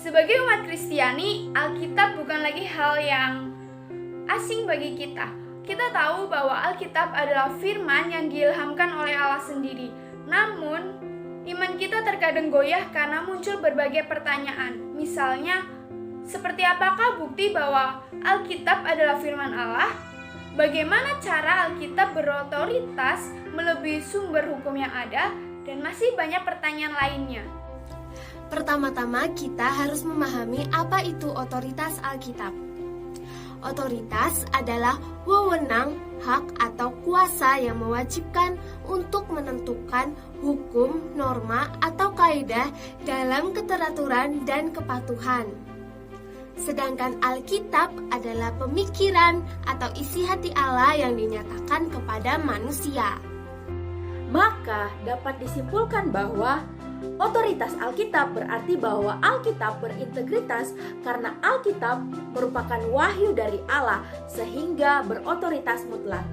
Sebagai umat Kristiani, Alkitab bukan lagi hal yang asing bagi kita. Kita tahu bahwa Alkitab adalah firman yang diilhamkan oleh Allah sendiri. Namun, iman kita terkadang goyah karena muncul berbagai pertanyaan. Misalnya, seperti apakah bukti bahwa Alkitab adalah firman Allah? Bagaimana cara Alkitab berotoritas melebihi sumber hukum yang ada? Dan masih banyak pertanyaan lainnya. Pertama-tama kita harus memahami apa itu otoritas Alkitab. Otoritas adalah wewenang, hak atau kuasa yang mewajibkan untuk menentukan hukum, norma, atau kaidah dalam keteraturan dan kepatuhan. Sedangkan Alkitab adalah pemikiran atau isi hati Allah yang dinyatakan kepada manusia. Maka dapat disimpulkan bahwa otoritas Alkitab berarti bahwa Alkitab berintegritas karena Alkitab merupakan wahyu dari Allah sehingga berotoritas mutlak.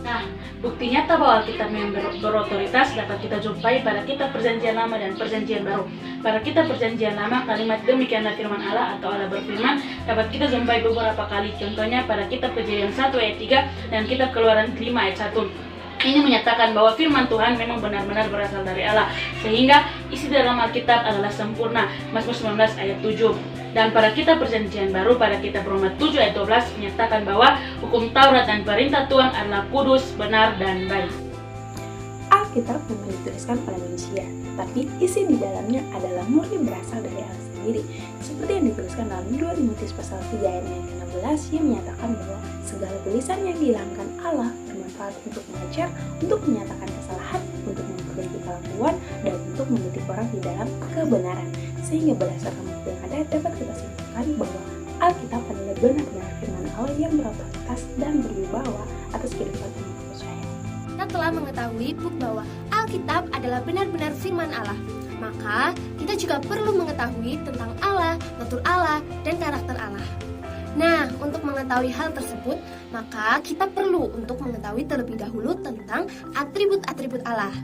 Nah, bukti nyata bahwa Alkitab yang berotoritas dapat kita jumpai pada kitab Perjanjian Lama dan Perjanjian Baru. Pada kitab Perjanjian Lama, kalimat demikianlah firman Allah atau Allah berfirman dapat kita jumpai beberapa kali. Contohnya pada kitab Kejadian 1 ayat 3 dan kitab Keluaran 5 ayat 1. Ini menyatakan bahwa firman Tuhan memang benar-benar berasal dari Allah, sehingga isi dalam Alkitab adalah sempurna. Mazmur 19 ayat 7. Dan pada kitab Perjanjian Baru, pada kitab Roma 7 ayat 12 menyatakan bahwa hukum Taurat dan perintah Tuhan adalah kudus, benar, dan baik. Alkitab memang dituliskan oleh manusia, tapi isi di dalamnya adalah murni berasal dari Allah sendiri. Seperti yang dituliskan dalam 2 Timotius pasal 3 ayat yang ke-16 yang menyatakan bahwa segala tulisan yang diilhamkan Allah bermanfaat untuk mengajar, untuk menyatakan kesalahan, untuk memperbaiki kelakuan, dan untuk mendidik orang di dalam kebenaran. Sehingga berdasarkan bukti yang ada dapat kita simpulkan bahwa Alkitab adalah benar-benar firman Allah yang berotoritas dan berwibawa atas kehidupan umat percaya. Kita telah mengetahui bahwa Alkitab adalah benar-benar firman Allah. Maka kita juga perlu mengetahui tentang Allah, natur Allah, dan karakter Allah. Nah, untuk mengetahui hal tersebut, maka kita perlu untuk mengetahui terlebih dahulu tentang atribut-atribut Allah.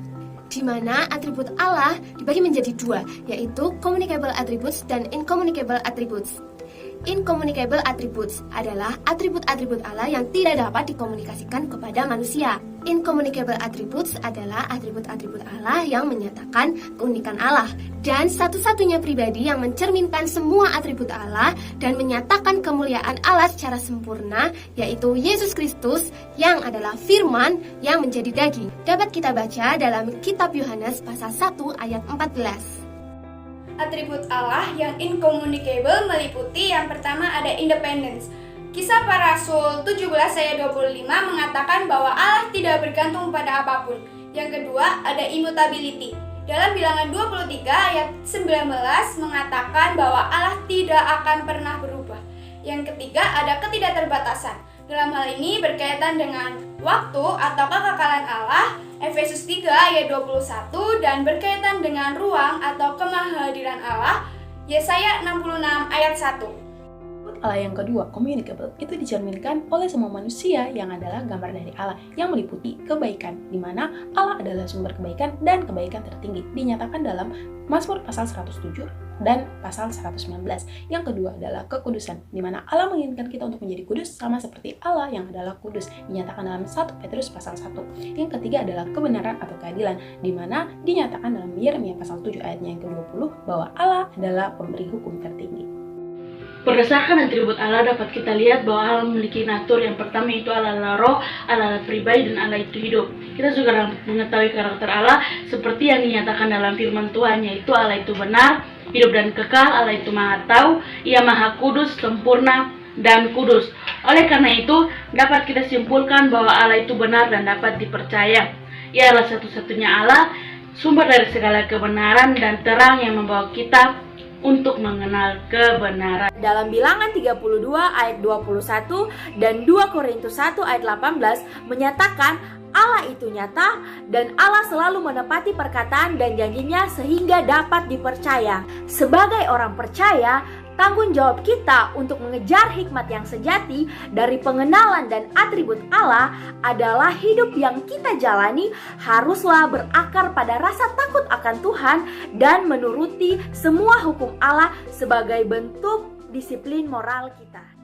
Di mana atribut Allah dibagi menjadi dua, yaitu communicable attributes dan incommunicable attributes. Incommunicable attributes adalah atribut-atribut Allah yang tidak dapat dikomunikasikan kepada manusia. Incommunicable attributes adalah atribut-atribut Allah yang menyatakan keunikan Allah dan satu-satunya pribadi yang mencerminkan semua atribut Allah dan menyatakan kemuliaan Allah secara sempurna, yaitu Yesus Kristus yang adalah firman yang menjadi daging. Dapat kita baca dalam kitab Yohanes pasal 1 ayat 14. Atribut Allah yang incommunicable meliputi yang pertama ada independence. Kisah Para Rasul 17 ayat 25 mengatakan bahwa Allah tidak bergantung pada apapun. Yang kedua ada immutability. Dalam Bilangan 23 ayat 19 mengatakan bahwa Allah tidak akan pernah berubah. Yang ketiga ada ketidakterbatasan. Dalam hal ini berkaitan dengan waktu atau kekekalan Allah, Efesus 3 ayat 21, dan berkaitan dengan ruang atau kemahadiran Allah, Yesaya 66 ayat 1. Allah yang kedua, communicable, itu dicerminkan oleh semua manusia yang adalah gambar dari Allah yang meliputi kebaikan, di mana Allah adalah sumber kebaikan dan kebaikan tertinggi, dinyatakan dalam Mazmur pasal 107 dan pasal 119. Yang kedua adalah kekudusan, di mana Allah menginginkan kita untuk menjadi kudus sama seperti Allah yang adalah kudus, dinyatakan dalam 1 Petrus pasal 1. Yang ketiga adalah kebenaran atau keadilan, di mana dinyatakan dalam Yeremia pasal 7 ayatnya yang ke-20 bahwa Allah adalah pemberi hukum tertinggi. Berdasarkan atribut Allah dapat kita lihat bahwa Allah memiliki natur. Yang pertama itu Allah adalah roh, Allah adalah pribadi, dan Allah itu hidup. Kita juga dapat mengetahui karakter Allah seperti yang dinyatakan dalam firman Tuhan, yaitu Allah itu benar, hidup dan kekal, Allah itu maha tahu, Ia maha kudus, sempurna, dan kudus. Oleh karena itu dapat kita simpulkan bahwa Allah itu benar dan dapat dipercaya. Ia adalah satu-satunya Allah, sumber dari segala kebenaran dan terang yang membawa kita untuk mengenal kebenaran. Dalam Bilangan 32 ayat 21 dan 2 Korintus 1 ayat 18 menyatakan Allah itu nyata dan Allah selalu menepati perkataan dan janjinya sehingga dapat dipercaya. Sebagai orang percaya, Tanggung jawab kita untuk mengejar hikmat yang sejati dari pengenalan dan atribut Allah adalah hidup yang kita jalani haruslah berakar pada rasa takut akan Tuhan dan menuruti semua hukum Allah sebagai bentuk disiplin moral kita.